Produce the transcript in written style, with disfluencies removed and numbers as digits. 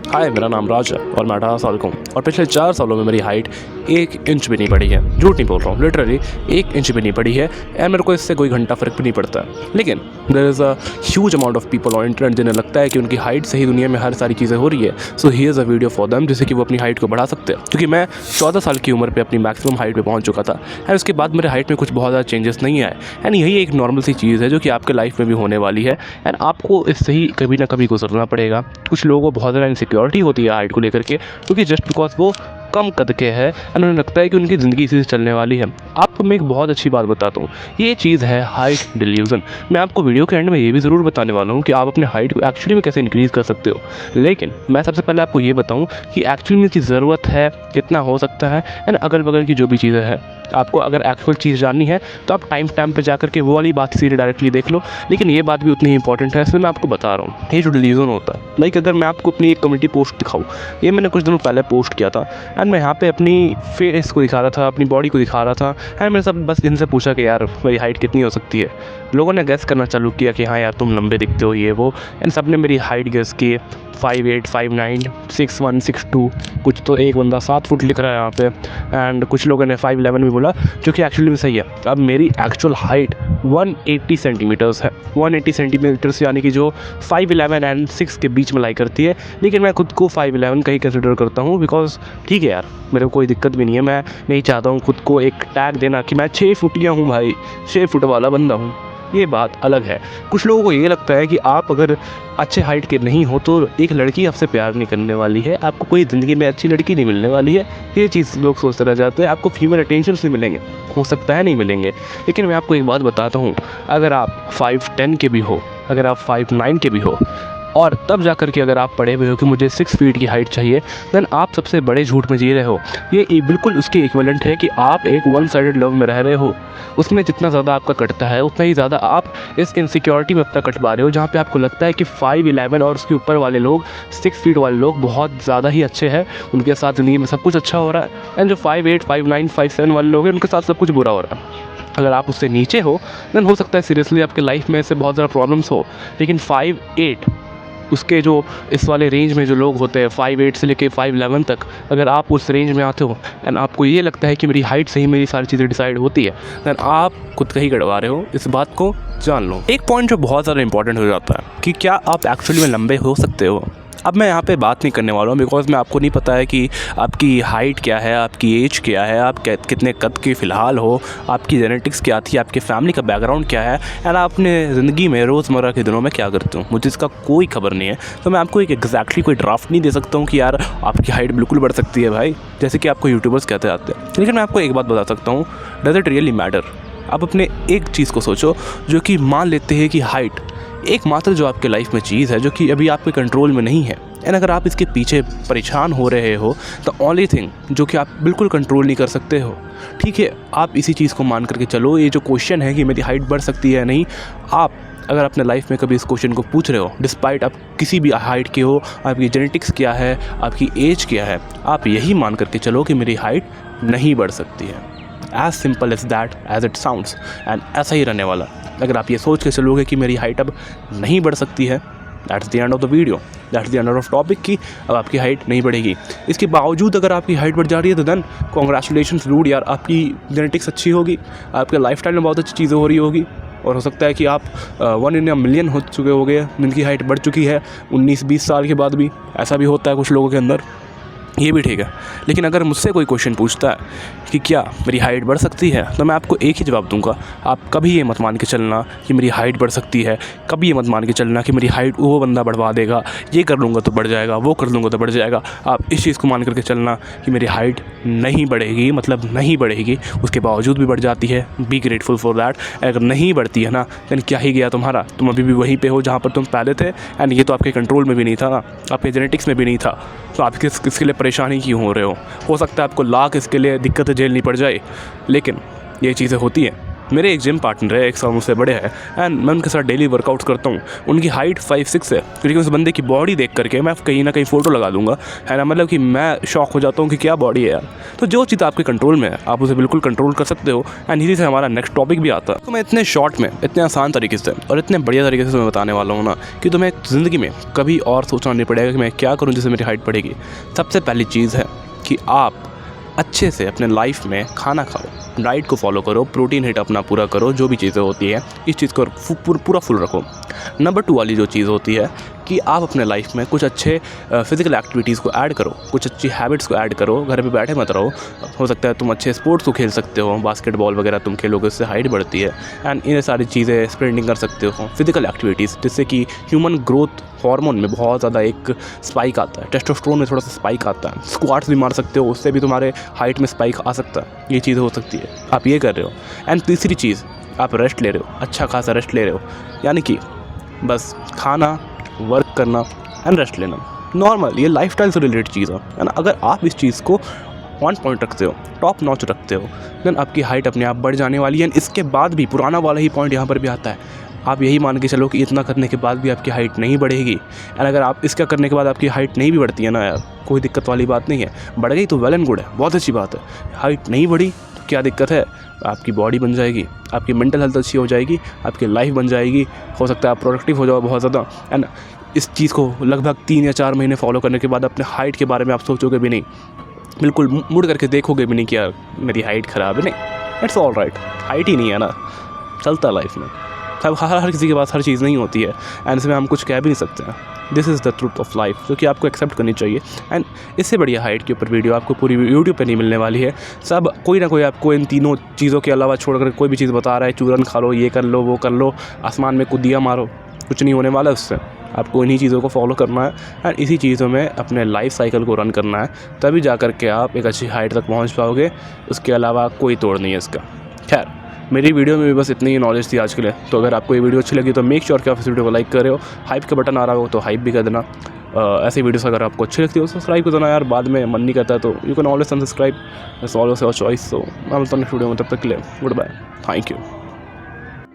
हाय, मेरा नाम राज है और मैं 18 साल का हूँ और पिछले 4 सालों में मेरी हाइट 1 इंच भी नहीं बढ़ी है। झूठ नहीं बोल रहा हूँ, लिटरली 1 इंच भी नहीं बढ़ी है एंड मेरे को इससे कोई घंटा फ़र्क भी नहीं पड़ता है। लेकिन there is a huge amount of people on internet जिन्हें लगता है कि उनकी हाइट से ही दुनिया में हर सारी चीज़ें हो रही है। So here is a video for them जिससे कि वो अपनी हाइट को बढ़ा सकते हैं, क्योंकि मैं 14 साल की उम्र पर अपनी मैक्सिमम हाइट पर पहुँच चुका था एंड उसके बाद मेरे हाइट में कुछ बहुत ज़्यादा चेंजेस नहीं आए एंड यही एक नॉर्मल सी चीज़ है जो कि आपके लाइफ में भी होने वाली है एंड आपको इससे ही कभी ना कभी गुजरना पड़ेगा। कुछ लोगों को बहुत ज़्यादा इनसिक्योरिटी होती है हाइट को लेकर के, क्योंकि जस्ट बिकॉज वो कम कद के हैं एंड उन्हें लगता है कि उनकी ज़िंदगी इसी से चलने वाली है। आपको मैं एक बहुत अच्छी बात बताता हूँ, ये चीज़ है हाइट डिल्यूज़न। मैं आपको वीडियो के एंड में ये भी ज़रूर बताने वाला हूँ कि आप अपने हाइट को एक्चुअली में कैसे इंक्रीज़ कर सकते हो। लेकिन मैं सबसे पहले आपको ये बताऊँ कि एक्चुअली में इसकी ज़रूरत है, कितना हो सकता है एंड अगल बगल की जो भी चीज़ें हैं। आपको अगर एक्चुअल चीज़ जाननी है तो आप टाइम पे जाकर के वो वाली बात सीधे डायरेक्टली देख लो, लेकिन ये बात भी उतनी ही इंपॉर्टेंट है, इसलिए मैं आपको बता रहा हूँ। ये जो डिल्यूज़न होता है, लाइक अगर मैं आपको अपनी एक कम्युनिटी पोस्ट दिखाऊँ, ये मैंने कुछ दिनों पहले पोस्ट किया था एंड मैं यहाँ पे अपनी फेस को दिखा रहा था, अपनी बॉडी को दिखा रहा था एंड मैंने सब बस इनसे पूछा कि यार मेरी हाइट कितनी हो सकती है। लोगों ने गेस करना चालू किया कि हाँ यार तुम लंबे दिखते हो, ये वो, एंड सब ने मेरी हाइट गेस की 5'8", 5'9", 6'1", 6'2", कुछ तो एक बंदा 7 फुट लिख रहा है यहाँ पे एंड कुछ लोगों ने 5'11" भी बोला, जो कि एक्चुअली में सही है। अब मेरी एक्चुअल हाइट 180 सेंटीमीटर्स है, 180 सेंटीमीटर्स यानी कि जो 5'11" एंड 6 के बीच में लाई करती है। लेकिन मैं खुद को 5'11" का ही कंसिडर करता हूँ, बिकॉज ठीक है यार, मेरे को कोई दिक्कत भी नहीं है। मैं नहीं चाहता हूँ खुद को एक टैग देना कि मैं 6 फुटिया हूँ भाई, 6 फुट वाला बंदा हूँ, ये बात अलग है। कुछ लोगों को ये लगता है कि आप अगर अच्छे हाइट के नहीं हो तो एक लड़की आपसे प्यार नहीं करने वाली है, आपको कोई ज़िंदगी में अच्छी लड़की नहीं मिलने वाली है। ये चीज़ लोग सोचते रह जाते हैं। आपको फीमेल अटेंशन नहीं मिलेंगे, हो सकता है नहीं मिलेंगे, लेकिन मैं आपको एक बात बताता हूँ, अगर आप 5'10" के भी हो, अगर आप 5'9" के भी हो और तब जा कर के अगर आप पढ़े हुए हो कि मुझे 6 फीट की हाइट चाहिए, देन आप सबसे बड़े झूठ में जी रहे हो। ये बिल्कुल उसके इक्विवेलेंट है कि आप एक वन साइडेड लव में रह रहे हो। उसमें जितना ज़्यादा आपका कटता है उतना ही ज़्यादा आप इस इनसिक्योरिटी में अपना कटवा रहे हो, जहाँ पे आपको लगता है कि 5'11" और उसके ऊपर वाले लोग, 6 फीट वाले लोग बहुत ज़्यादा ही अच्छे हैं, उनके साथ ज़िंदगी में सब कुछ अच्छा हो रहा है एंड जो 5'8", 5'9", 5'7" वाले लोग हैं उनके साथ सब कुछ बुरा हो रहा है। अगर आप उससे नीचे हो देन हो सकता है सीरियसली आपके लाइफ में ऐसे बहुत ज़्यादा प्रॉब्लम्स हो, लेकिन 5'8" उसके जो इस वाले रेंज में जो लोग होते हैं 5'8" से लेके 5'11" तक, अगर आप उस रेंज में आते हो एंड आपको ये लगता है कि मेरी हाइट से ही मेरी सारी चीज़ें डिसाइड होती है, देन आप खुद का ही गड़वा रहे हो। इस बात को जान लो। एक पॉइंट जो बहुत ज़्यादा इंपॉर्टेंट हो जाता है कि क्या आप एक्चुअली में लंबे हो सकते हो। अब मैं यहाँ पे बात नहीं करने वाला हूँ बिकॉज मैं आपको नहीं पता है कि आपकी हाइट क्या है, आपकी एज क्या है, आप कितने कद के फ़िलहाल हो, आपकी जेनेटिक्स क्या थी, आपके फैमिली का बैकग्राउंड क्या है एंड आप अपने ज़िंदगी में रोज़मर्रा के दिनों में क्या करते हो, मुझे इसका कोई खबर नहीं है। तो मैं आपको एक एग्जैक्टली कोई ड्राफ्ट नहीं दे सकता हूँ कि यार आपकी हाइट बिल्कुल बढ़ सकती है भाई, जैसे कि आपको यूट्यूबर्स कहते आते हैं। लेकिन मैं आपको एक बात बता सकता हूँ, डज इट रियली मैटर। आप अपने एक चीज़ को सोचो, जो कि मान लेते हैं कि हाइट एकमात्र जो आपके लाइफ में चीज़ है जो कि अभी आपके कंट्रोल में नहीं है एंड अगर आप इसके पीछे परेशान हो रहे हो, द ओनली थिंग जो कि आप बिल्कुल कंट्रोल नहीं कर सकते हो, ठीक है, आप इसी चीज़ को मान करके चलो। ये जो क्वेश्चन है कि मेरी हाइट बढ़ सकती है नहीं, आप अगर अपने लाइफ में कभी इस क्वेश्चन को पूछ रहे हो, डिस्पाइट आप किसी भी हाइट के हो, आपकी जेनेटिक्स क्या है, आपकी एज क्या है, आप यही मान करके चलो कि मेरी हाइट नहीं बढ़ सकती है। As simple as that as it sounds and ऐसा ही रहने वाला। अगर आप ये सोच के चलोगे कि मेरी हाइट अब नहीं बढ़ सकती है, that's the end of the video, that's the end of topic कि अब आपकी हाइट नहीं बढ़ेगी। इसके बावजूद अगर आपकी हाइट बढ़ जा रही है तो देन कॉन्ग्रेचुलेशंस डूड यार, आपकी जेनेटिक्स अच्छी होगी, आपके लाइफस्टाइल में बहुत अच्छी चीज़ें हो रही होगी और हो सकता है कि आप 1 in a million हो चुके होंगे जिनकी हाइट बढ़ चुकी है 19-20 साल के बाद भी। ऐसा भी होता है कुछ लोगों के अंदर, ये भी ठीक है। लेकिन अगर मुझसे कोई क्वेश्चन पूछता है कि क्या मेरी हाइट बढ़ सकती है, तो मैं आपको एक ही जवाब दूंगा, आप कभी ये मत मान के चलना कि मेरी हाइट बढ़ सकती है, कभी ये मत मान के चलना कि मेरी हाइट वो बंदा बढ़वा देगा, ये कर लूँगा तो बढ़ जाएगा, वो कर लूँगा तो बढ़ जाएगा। आप इस चीज़ को मान करके चलना कि मेरी हाइट नहीं बढ़ेगी, मतलब नहीं बढ़ेगी, उसके बावजूद भी बढ़ जाती है, बी ग्रेटफुल फॉर दैट। अगर नहीं बढ़ती है ना, देन क्या ही गया तुम्हारा, तुम अभी भी वहीं पे हो जहाँ पर तुम पहले थे एंड ये तो आपके कंट्रोल में भी नहीं था ना, आपके जेनेटिक्स में भी नहीं था, तो आप किसके लिए परेशानी क्यों हो सकता है आपको लाख इसके लिए दिक्कतें झेलनी पड़ जाए, लेकिन ये चीज़ें होती हैं। मेरे एक जिम पार्टनर है, 1 साल मुझसे बड़े हैं, एंड मैं उनके साथ डेली वर्कआउट करता हूँ। उनकी हाइट 5'6" है, क्योंकि उस बंदे की बॉडी देख करके मैं कहीं ना कहीं फ़ोटो लगा दूंगा, है ना। मतलब कि मैं शॉक हो जाता हूँ कि क्या बॉडी है यार। तो जो चीज़ आपके कंट्रोल में है आप उसे बिल्कुल कंट्रोल कर सकते हो। एंड इसी से हमारा नेक्स्ट टॉपिक भी आता है। तो मैं इतने शॉर्ट में, इतने आसान तरीके से और इतने बढ़िया तरीके से मैं बताने वाला हूँ ना कि तुम्हें ज़िंदगी में कभी और सोचना नहीं पड़ेगा कि मैं क्या करूँ जिससे मेरी हाइट बढ़ेगी। सबसे पहली चीज़ है कि आप अच्छे से अपने लाइफ में खाना खाओ, डाइट को फॉलो करो, प्रोटीन हिट अपना पूरा करो, जो भी चीज़ें होती है इस चीज़ को पूरा फुल रखो। नंबर 2 वाली जो चीज़ होती है कि आप अपने लाइफ में कुछ अच्छे फिजिकल एक्टिविटीज़ को ऐड करो, कुछ अच्छी हैबिट्स को ऐड करो। घर पे बैठे मत रहो। हो सकता है तुम अच्छे स्पोर्ट्स को खेल सकते हो, बास्केटबॉल वगैरह तुम खेलोगे, उससे हाइट बढ़ती है। एंड ये सारी चीज़ें स्प्रिंटिंग कर सकते हो, फिजिकल एक्टिविटीज़, जिससे कि ह्यूमन ग्रोथ हार्मोन में बहुत ज़्यादा एक स्पाइक आता है, टेस्टोस्टेरोन में थोड़ा सा स्पाइक आता है। स्क्वाट्स भी मार सकते हो, उससे भी तुम्हारे हाइट में स्पाइक आ सकता है। ये चीज़ हो सकती है, आप ये कर रहे हो। एंड तीसरी चीज़, आप रेस्ट ले रहे हो, अच्छा खासा रेस्ट ले रहे हो, यानी कि बस खाना, वर्क करना एंड रेस्ट लेना, नॉर्मल, ये लाइफस्टाइल से रिलेटेड चीज़ है ना। अगर आप इस चीज़ को ऑन पॉइंट रखते हो, टॉप नॉच रखते हो, देन आपकी हाइट अपने आप बढ़ जाने वाली है। इसके बाद भी पुराना वाला ही पॉइंट यहाँ पर भी आता है, आप यही मान के चलो कि इतना करने के बाद भी आपकी हाइट नहीं बढ़ेगी। एंड अगर आप इसका करने के बाद आपकी हाइट नहीं भी बढ़ती है ना यार, कोई दिक्कत वाली बात नहीं है। बढ़ गई तो वेल एंड गुड है, बहुत अच्छी बात है। हाइट नहीं बढ़ी तो क्या दिक्कत है, आपकी बॉडी बन जाएगी, आपकी मेंटल हेल्थ अच्छी हो जाएगी, आपकी लाइफ बन जाएगी, हो सकता है आप प्रोडक्टिव हो जाओ बहुत ज़्यादा। एंड इस चीज़ को लगभग 3 या 4 महीने फॉलो करने के बाद अपने हाइट के बारे में आप सोचोगे भी नहीं, बिल्कुल मुड़ करके देखोगे भी नहीं कि यार मेरी हाइट ख़राब है। नहीं, इट्स ऑल राइट, हाइट ही नहीं है ना, चलता है लाइफ में। अब हर किसी के पास हर चीज़ नहीं होती है, एंड इसमें हम कुछ कह भी नहीं सकते हैं। This is the truth of life, जो कि आपको एक्सेप्ट करनी चाहिए। एंड इससे बढ़िया हाइट के ऊपर वीडियो आपको पूरी यूट्यूब पे नहीं मिलने वाली है। सब कोई ना कोई आपको इन तीनों चीज़ों के अलावा छोड़कर कोई भी चीज़ बता रहा है, चूरन खा लो, ये कर लो, वो कर लो, आसमान में कूदिया मारो, कुछ नहीं होने वाला उससे। आपको इन्हीं चीज़ों को फॉलो करना है एंड इसी चीज़ों में अपने लाइफ साइकिल को रन करना है, तभी जा कर के आप एक अच्छी हाइट तक पहुँच पाओगे। उसके अलावा कोई तोड़ नहीं है इसका। खैर, मेरी वीडियो में भी बस इतनी ही नॉलेज थी आज के लिए। तो अगर आपको ये वीडियो अच्छी लगी तो मेक श्योर कि आप इस वीडियो को लाइक कर रहे हो, हाइप का बटन आ रहा हो तो हाइप भी कर देना। ऐसी वीडियोस अगर आपको अच्छी लगती हो सब्सक्राइब कर देना यार, बाद में मन नहीं करता तो you can always unsubscribe, it's always your choice. So मैं मिलता हूं नेक्स्ट वीडियो में, तब तक के लिए गुड बाय, थैंक यू।